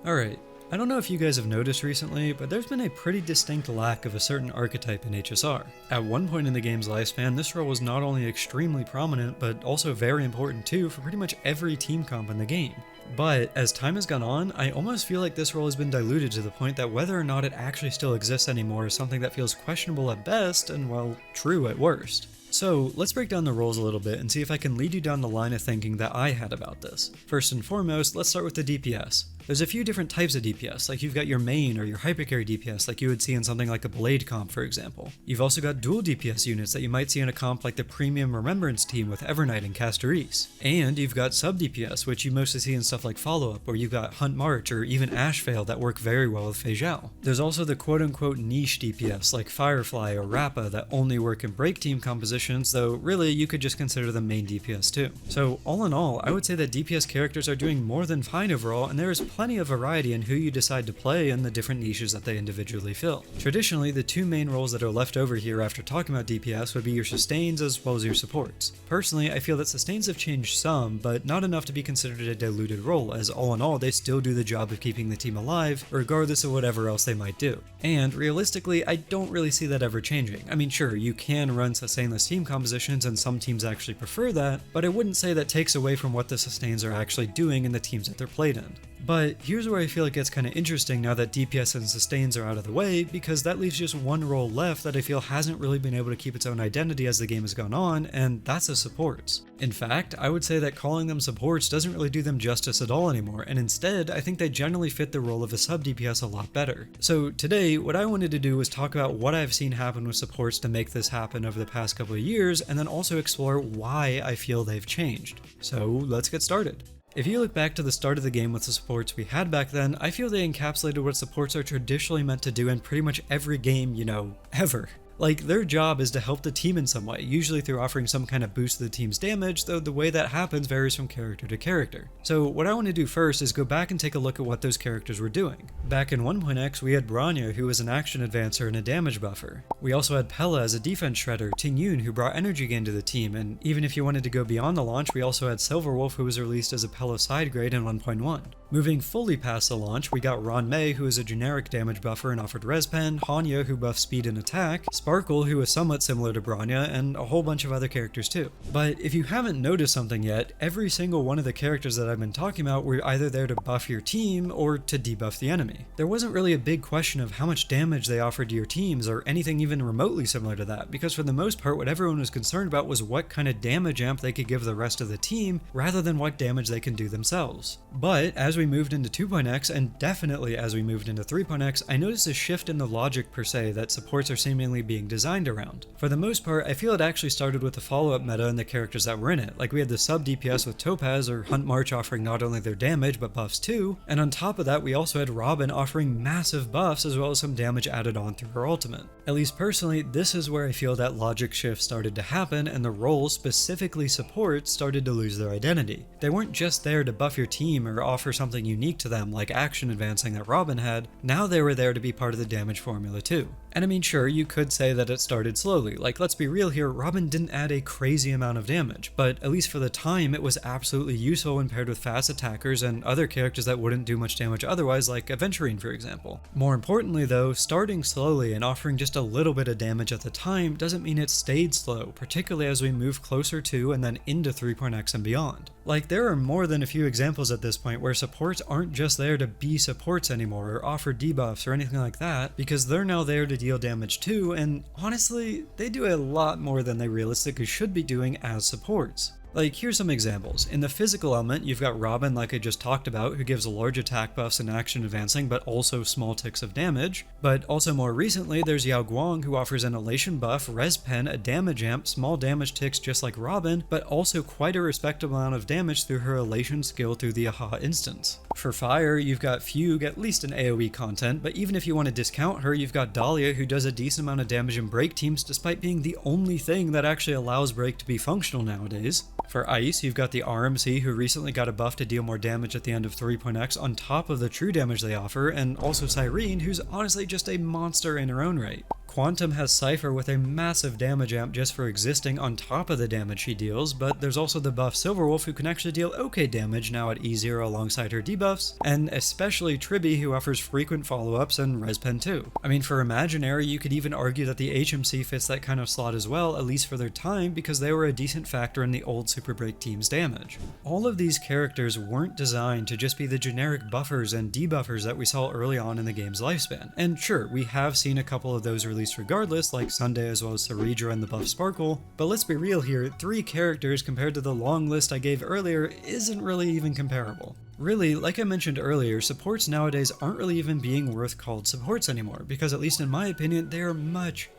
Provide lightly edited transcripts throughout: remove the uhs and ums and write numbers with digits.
Alright, I don't know if you guys have noticed recently, but there's been a pretty distinct lack of a certain archetype in HSR. At one point in the game's lifespan, this role was not only extremely prominent, but also very important too for pretty much every team comp in the game. But as time has gone on, I almost feel like this role has been diluted to the point that whether or not it actually still exists anymore is something that feels questionable at best and, well, true at worst. So let's break down the roles a little bit and see if I can lead you down the line of thinking that I had about this. First and foremost, let's start with the DPS. There's a few different types of DPS, like you've got your main or your hypercarry DPS like you would see in something like a Blade comp, for example. You've also got dual DPS units that you might see in a comp like the Premium Remembrance team with Evernight and Castorise. And you've got sub DPS, which you mostly see in stuff like Follow-Up, or you've got Hunt March or even Ashvale that work very well with Fei Zhao. There's also the quote-unquote niche DPS like Firefly or Rappa that only work in break team compositions, though really you could just consider them main DPS too. So all in all, I would say that DPS characters are doing more than fine overall, and there is plenty of variety in who you decide to play and the different niches that they individually fill. Traditionally, the two main roles that are left over here after talking about DPS would be your sustains as well as your supports. Personally, I feel that sustains have changed some, but not enough to be considered a diluted role, as all in all they still do the job of keeping the team alive, regardless of whatever else they might do. And realistically, I don't really see that ever changing. I mean, sure, you can run sustainless team compositions and some teams actually prefer that, but I wouldn't say that takes away from what the sustains are actually doing in the teams that they're played in. But here's where I feel it gets kind of interesting now that DPS and sustains are out of the way, because that leaves just one role left that I feel hasn't really been able to keep its own identity as the game has gone on, and that's the supports. In fact, I would say that calling them supports doesn't really do them justice at all anymore, and instead, I think they generally fit the role of a sub DPS a lot better. So today, what I wanted to do was talk about what I've seen happen with supports to make this happen over the past couple of years, and then also explore why I feel they've changed. So let's get started. If you look back to the start of the game with the supports we had back then, I feel they encapsulated what supports are traditionally meant to do in pretty much every game, ever. Like, their job is to help the team in some way, usually through offering some kind of boost to the team's damage, though the way that happens varies from character to character. So what I want to do first is go back and take a look at what those characters were doing. Back in 1.x, we had Bronya, who was an action advancer and a damage buffer. We also had Pella as a defense shredder, Tingyun, who brought energy gain to the team, and even if you wanted to go beyond the launch, we also had Silverwolf, who was released as a Pella side grade in 1.1. Moving fully past the launch, we got Ron Mei, who is a generic damage buffer and offered Respen, Hoyo, who buffed speed and attack, Sparkle, who is somewhat similar to Bronya, and a whole bunch of other characters too. But if you haven't noticed something yet, every single one of the characters that I've been talking about were either there to buff your team or to debuff the enemy. There wasn't really a big question of how much damage they offered to your teams or anything even remotely similar to that, because for the most part what everyone was concerned about was what kind of damage amp they could give the rest of the team rather than what damage they can do themselves. But as we moved into 2.x, and definitely as we moved into 3.x, I noticed a shift in the logic per se that supports are seemingly being designed around. For the most part, I feel it actually started with the follow-up meta and the characters that were in it. Like, we had the sub DPS with Topaz or Hunt March offering not only their damage but buffs too, and on top of that we also had Robin offering massive buffs as well as some damage added on through her ultimate. At least personally, this is where I feel that logic shift started to happen and the roles, specifically supports, started to lose their identity. They weren't just there to buff your team or offer something unique to them like action advancing that Robin had, now they were there to be part of the damage formula too. And I mean, sure, you could say that it started slowly. Like, let's be real here, Robin didn't add a crazy amount of damage, but at least for the time it was absolutely useful when paired with fast attackers and other characters that wouldn't do much damage otherwise, like Aventurine for example. More importantly though, starting slowly and offering just a little bit of damage at the time doesn't mean it stayed slow, particularly as we move closer to and then into 3.x and beyond. Like, there are more than a few examples at this point where supports aren't just there to be supports anymore or offer debuffs or anything like that, because they're now there to deal damage too, and honestly, they do a lot more than they realistically should be doing as supports. Like, here's some examples. In the physical element, you've got Robin, like I just talked about, who gives large attack buffs and action advancing, but also small ticks of damage. But also more recently, there's Yao Guang, who offers an elation buff, Respen, a damage amp, small damage ticks just like Robin, but also quite a respectable amount of damage through her elation skill through the Aha instance. For Fire, you've got Fugue, at least in AoE content, but even if you want to discount her, you've got Dahlia, who does a decent amount of damage in break teams despite being the only thing that actually allows break to be functional nowadays. For Ice, you've got the RMC, who recently got a buff to deal more damage at the end of 3.x on top of the true damage they offer, and also Cyrene, who's honestly just a monster in her own right. Quantum has Cypher with a massive damage amp just for existing on top of the damage she deals, but there's also the buff Silverwolf who can actually deal okay damage now at E0 alongside her debuffs, and especially Tribby who offers frequent follow-ups and Respen too. I mean, for Imaginary, you could even argue that the HMC fits that kind of slot as well, at least for their time, because they were a decent factor in the old Super Break team's damage. All of these characters weren't designed to just be the generic buffers and debuffers that we saw early on in the game's lifespan, and sure, we have seen a couple of those released regardless, like Sunday as well as Ceredra and the buff Sparkle, but let's be real here, 3 characters compared to the long list I gave earlier isn't really even comparable. Really, like I mentioned earlier, supports nowadays aren't really even being worth called supports anymore, because at least in my opinion, they are much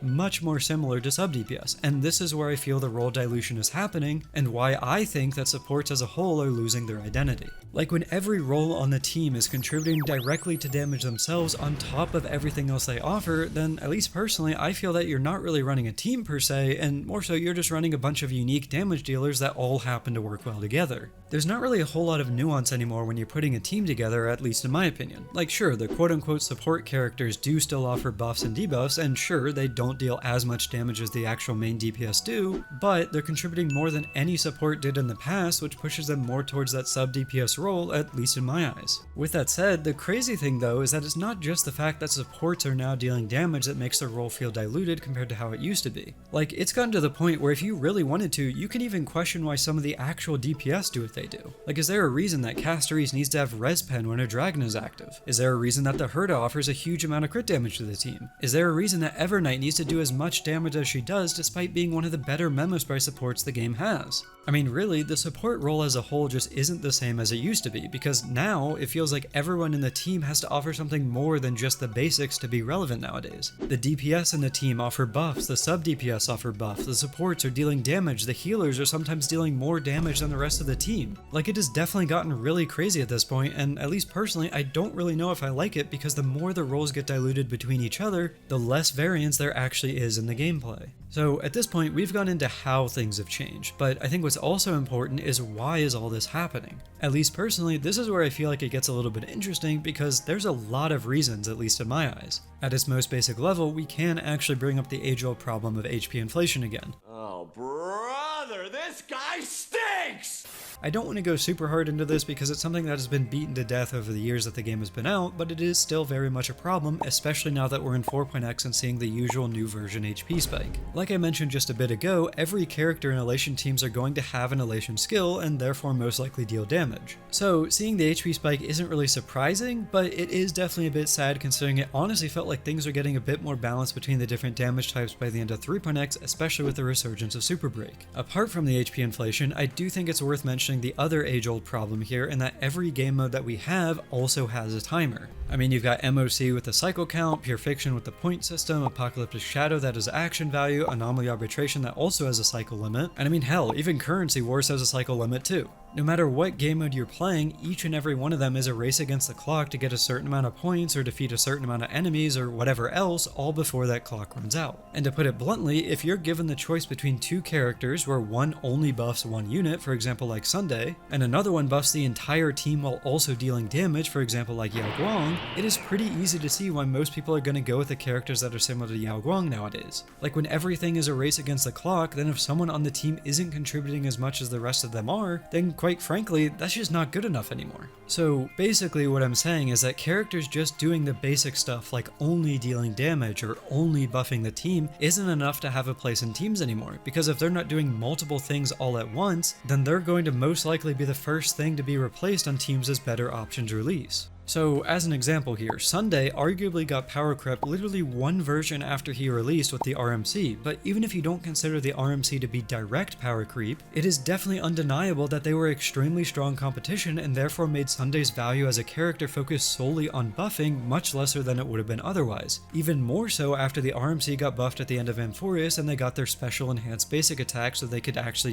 more similar to sub DPS, and this is where I feel the role dilution is happening, and why I think that supports as a whole are losing their identity. Like when every role on the team is contributing directly to damage themselves on top of everything else they offer, then at least personally, I feel that you're not really running a team per se, and more so you're just running a bunch of unique damage dealers that all happen to work well together. There's not really a whole lot of nuance anymore when you're putting a team together, at least in my opinion. Like sure, the quote-unquote support characters do still offer buffs and debuffs, and sure, they don't deal as much damage as the actual main DPS do, but they're contributing more than any support did in the past, which pushes them more towards that sub DPS role, at least in my eyes. With that said, the crazy thing though is that it's not just the fact that supports are now dealing damage that makes their role feel diluted compared to how it used to be. Like, it's gotten to the point where if you really wanted to, you can even question why some of the actual DPS do what they do. Like, is there a reason that Castorise needs to have Respen when her Dragon is active? Is there a reason that the Herda offers a huge amount of crit damage to the team? Is there a reason that Evernight needs to do as much damage as she does despite being one of the better Memospray supports the game has? I mean, really, the support role as a whole just isn't the same as it used to be, because now it feels like everyone in the team has to offer something more than just the basics to be relevant nowadays. The DPS in the team offer buffs, the sub DPS offer buffs, the supports are dealing damage, the healers are sometimes dealing more damage than the rest of the team. Like, it has definitely gotten really crazy at this point, and at least personally, I don't really know if I like it, because the more the roles get diluted between each other, the less variance there actually is in the gameplay. So at this point, we've gone into how things have changed, but I think what's also important is why is all this happening? At least personally, this is where I feel like it gets a little bit interesting, because there's a lot of reasons, at least in my eyes. At its most basic level, we can actually bring up the age-old problem of HP inflation again. Oh, brother, this guy stinks! I don't want to go super hard into this because it's something that has been beaten to death over the years that the game has been out, but it is still very much a problem, especially now that we're in 4.x and seeing the usual new version HP spike. Like I mentioned just a bit ago, every character in Elation teams are going to have an Elation skill and therefore most likely deal damage. So seeing the HP spike isn't really surprising, but it is definitely a bit sad considering it honestly felt like things are getting a bit more balanced between the different damage types by the end of 3.x, especially with the resurgence of Super Break. Apart from the HP inflation, I do think it's worth mentioning the other age-old problem here, in that every game mode that we have also has a timer. I mean, you've got MOC with the cycle count, Pure Fiction with the point system, Apocalyptic Shadow that has action value, Anomaly Arbitration that also has a cycle limit, and I mean hell, even Currency Wars has a cycle limit too. No matter what game mode you're playing, each and every one of them is a race against the clock to get a certain amount of points or defeat a certain amount of enemies or whatever else, all before that clock runs out. And to put it bluntly, if you're given the choice between two characters where one only buffs one unit, for example like Sunday, and another one buffs the entire team while also dealing damage, for example like Yao Guang, it is pretty easy to see why most people are going to go with the characters that are similar to Yao Guang nowadays. Like, when everything is a race against the clock, then if someone on the team isn't contributing as much as the rest of them are, then quite frankly, that's just not good enough anymore. So basically what I'm saying is that characters just doing the basic stuff like only dealing damage or only buffing the team isn't enough to have a place in teams anymore, because if they're not doing multiple things all at once, then they're going to most likely be the first thing to be replaced on teams as better options release. So as an example here, Sunday arguably got power crept literally one version after he released with the RMC, but even if you don't consider the RMC to be direct power creep, it is definitely undeniable that they were extremely strong competition and therefore made Sunday's value as a character focused solely on buffing much lesser than it would have been otherwise. Even more so after the RMC got buffed at the end of Amphorius and they got their special enhanced basic attack so they could actually,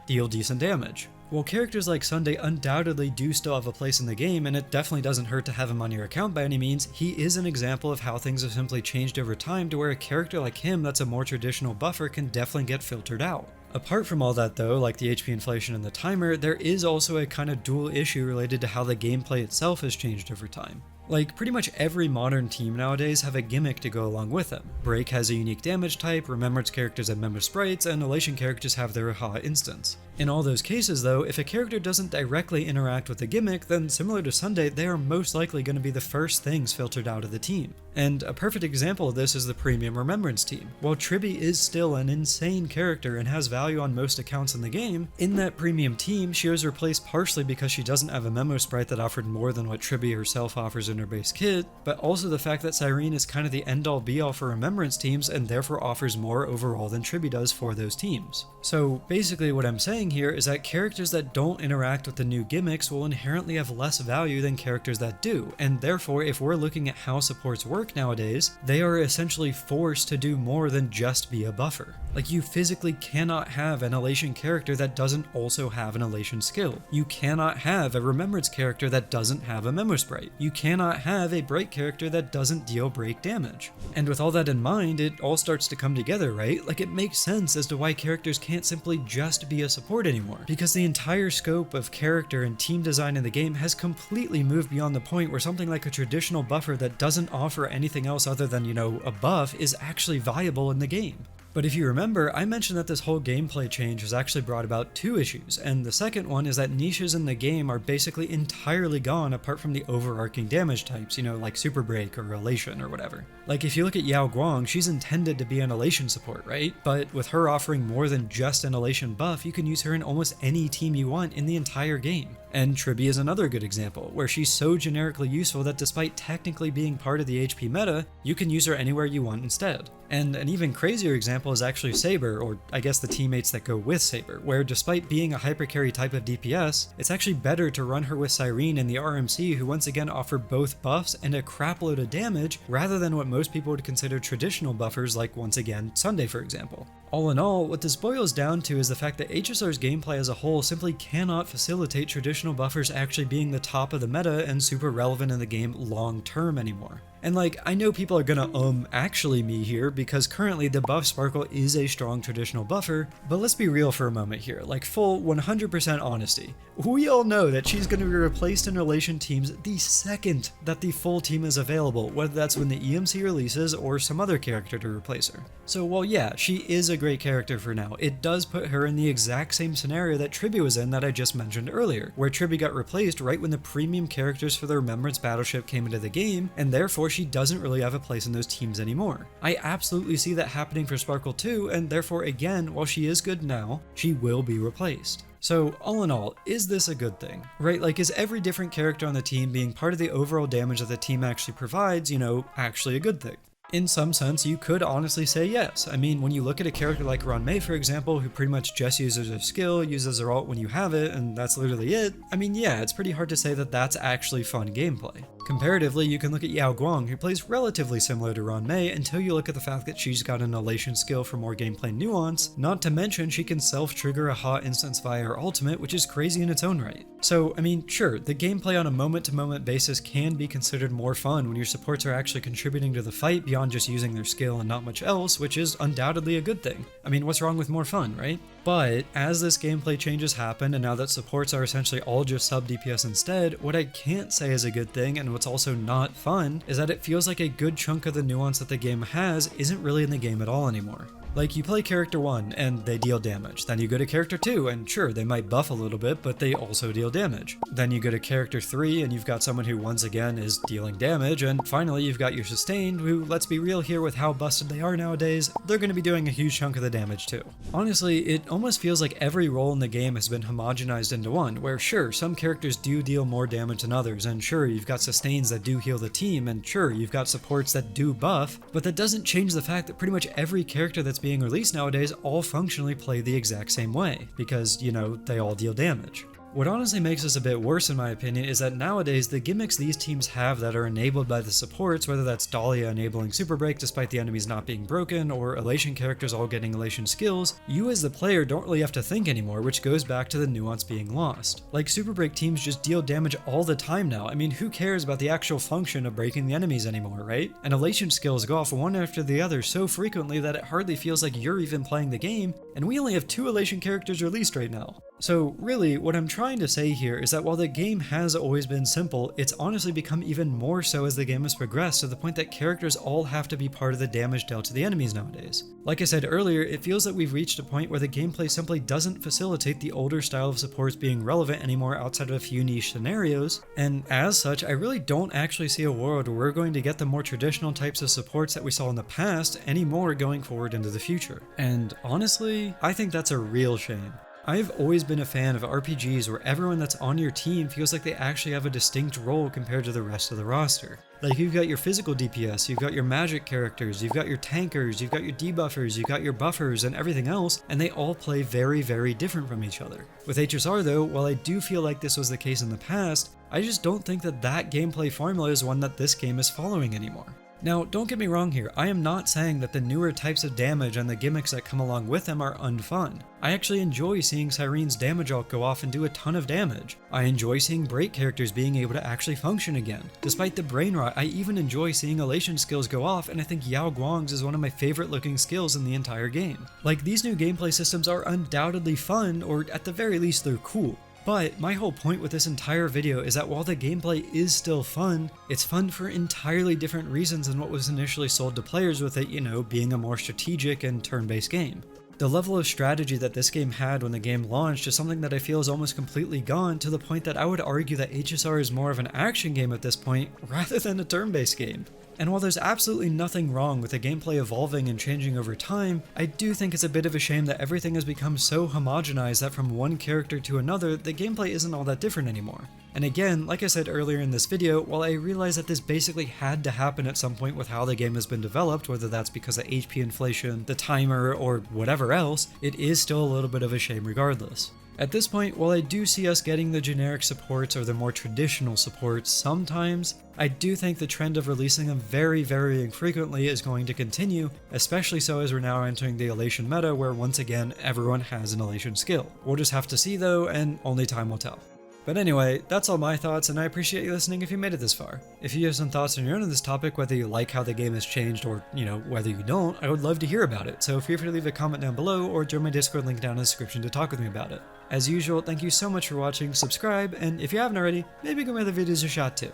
deal decent damage. While characters like Sunday undoubtedly do still have a place in the game, and it definitely doesn't hurt to have him on your account by any means, he is an example of how things have simply changed over time to where a character like him that's a more traditional buffer can definitely get filtered out. Apart from all that though, like the HP inflation and the timer, there is also a kind of dual issue related to how the gameplay itself has changed over time. Like, pretty much every modern team nowadays have a gimmick to go along with them. Break has a unique damage type, Remembrance characters have member sprites, and Elation characters have their Aha instance. In all those cases though, if a character doesn't directly interact with the gimmick, then similar to Sunday, they are most likely going to be the first things filtered out of the team. And a perfect example of this is the Premium Remembrance team. While Tribby is still an insane character and has value on most accounts in the game, in that Premium team, she was replaced partially because she doesn't have a memo sprite that offered more than what Tribby herself offers in her base kit, but also the fact that Cyrene is kind of the end-all be-all for Remembrance teams and therefore offers more overall than Tribby does for those teams. So basically what I'm saying here is that characters that don't interact with the new gimmicks will inherently have less value than characters that do, and therefore if we're looking at how supports work nowadays, they are essentially forced to do more than just be a buffer. Like, you physically cannot have an Elation character that doesn't also have an Elation skill. You cannot have a Remembrance character that doesn't have a Memo Sprite. You cannot have a Break character that doesn't deal break damage. And with all that in mind, it all starts to come together, right? Like, it makes sense as to why characters can't simply just be a support anymore, because the entire scope of character and team design in the game has completely moved beyond the point where something like a traditional buffer that doesn't offer anything else other than, a buff is actually viable in the game. But if you remember, I mentioned that this whole gameplay change has actually brought about two issues, and the second one is that niches in the game are basically entirely gone apart from the overarching damage types, like Super Break or Elation or whatever. Like, if you look at Yao Guang, she's intended to be an Elation support, right? But with her offering more than just an Elation buff, you can use her in almost any team you want in the entire game. And Tribby is another good example, where she's so generically useful that despite technically being part of the HP meta, you can use her anywhere you want instead. And an even crazier example is actually Saber, or I guess the teammates that go with Saber, where despite being a hypercarry type of DPS, it's actually better to run her with Cyrene and the RMC, who once again offer both buffs and a crapload of damage, rather than what most people would consider traditional buffers like, once again, Sunday for example. All in all, what this boils down to is the fact that HSR's gameplay as a whole simply cannot facilitate traditional buffers actually being the top of the meta and super relevant in the game long term anymore. And I know people are gonna actually me here, because currently the buff Sparkle is a strong traditional buffer, but let's be real for a moment here, full 100% honesty. We all know that she's gonna be replaced in Elation teams the second that the full team is available, whether that's when the EMC releases or some other character to replace her. So while yeah, she is a great character for now, it does put her in the exact same scenario that Tribby was in that I just mentioned earlier, where Tribby got replaced right when the premium characters for the Remembrance Battleship came into the game, and therefore she doesn't really have a place in those teams anymore. I absolutely see that happening for Sparkle too, and therefore again, while she is good now, she will be replaced. So all in all, is this a good thing? Right, is every different character on the team being part of the overall damage that the team actually provides, actually a good thing? In some sense, you could honestly say yes. I mean, when you look at a character like Ron Mei, for example, who pretty much just uses her skill, uses her ult when you have it, and that's literally it, I mean, yeah, it's pretty hard to say that that's actually fun gameplay. Comparatively, you can look at Yao Guang, who plays relatively similar to Ron Mei until you look at the fact that she's got an Elation skill for more gameplay nuance, not to mention she can self-trigger a hot instance via her ultimate, which is crazy in its own right. So, I mean, sure, the gameplay on a moment-to-moment basis can be considered more fun when your supports are actually contributing to the fight beyond just using their skill and not much else, which is undoubtedly a good thing. I mean, what's wrong with more fun, right? But as this gameplay changes happen, and now that supports are essentially all just sub DPS instead, what I can't say is a good thing, and what's also not fun, is that it feels like a good chunk of the nuance that the game has isn't really in the game at all anymore. You play character 1 and they deal damage, then you go to character 2 and sure, they might buff a little bit, but they also deal damage. Then you go to character 3 and you've got someone who once again is dealing damage, and finally you've got your sustained, who, let's be real here with how busted they are nowadays, they're going to be doing a huge chunk of the damage too. Honestly, it almost feels like every role in the game has been homogenized into one, where sure, some characters do deal more damage than others, and sure, you've got sustains that do heal the team, and sure, you've got supports that do buff, but that doesn't change the fact that pretty much every character that's being released nowadays all functionally play the exact same way, because, they all deal damage. What honestly makes this a bit worse in my opinion is that nowadays the gimmicks these teams have that are enabled by the supports, whether that's Dahlia enabling Super Break despite the enemies not being broken, or Elation characters all getting Elation skills, you as the player don't really have to think anymore, which goes back to the nuance being lost. Super Break teams just deal damage all the time now. I mean, who cares about the actual function of breaking the enemies anymore, right? And Elation skills go off one after the other so frequently that it hardly feels like you're even playing the game, and we only have 2 Elation characters released right now. So really, what I'm trying to say here is that while the game has always been simple, it's honestly become even more so as the game has progressed, to the point that characters all have to be part of the damage dealt to the enemies nowadays. Like I said earlier, it feels that we've reached a point where the gameplay simply doesn't facilitate the older style of supports being relevant anymore outside of a few niche scenarios, and as such, I really don't actually see a world where we're going to get the more traditional types of supports that we saw in the past anymore going forward into the future. And honestly, I think that's a real shame. I've always been a fan of RPGs where everyone that's on your team feels like they actually have a distinct role compared to the rest of the roster. Like, you've got your physical DPS, you've got your magic characters, you've got your tankers, you've got your debuffers, you've got your buffers, and everything else, and they all play very, very different from each other. With HSR though, while I do feel like this was the case in the past, I just don't think that that gameplay formula is one that this game is following anymore. Now, don't get me wrong here, I am not saying that the newer types of damage and the gimmicks that come along with them are unfun. I actually enjoy seeing Cyrene's damage ult go off and do a ton of damage. I enjoy seeing break characters being able to actually function again. Despite the brain rot, I even enjoy seeing elation skills go off, and I think Yao Guang's is one of my favorite looking skills in the entire game. Like, these new gameplay systems are undoubtedly fun, or at the very least they're cool. But my whole point with this entire video is that while the gameplay is still fun, it's fun for entirely different reasons than what was initially sold to players with it, you know, being a more strategic and turn-based game. The level of strategy that this game had when the game launched is something that I feel is almost completely gone, to the point that I would argue that HSR is more of an action game at this point rather than a turn-based game. And while there's absolutely nothing wrong with the gameplay evolving and changing over time, I do think it's a bit of a shame that everything has become so homogenized that from one character to another, the gameplay isn't all that different anymore. And again, like I said earlier in this video, while I realize that this basically had to happen at some point with how the game has been developed, whether that's because of HP inflation, the timer, or whatever else, it is still a little bit of a shame regardless. At this point, while I do see us getting the generic supports or the more traditional supports sometimes, I do think the trend of releasing them very, very infrequently is going to continue, especially so as we're now entering the Elation meta, where once again everyone has an Elation skill. We'll just have to see though, and only time will tell. But anyway, that's all my thoughts, and I appreciate you listening if you made it this far. If you have some thoughts on your own on this topic, whether you like how the game has changed or, you know, whether you don't, I would love to hear about it, so feel free to leave a comment down below or join my Discord link down in the description to talk with me about it. As usual, thank you so much for watching, subscribe, and if you haven't already, maybe give my other videos a shot too.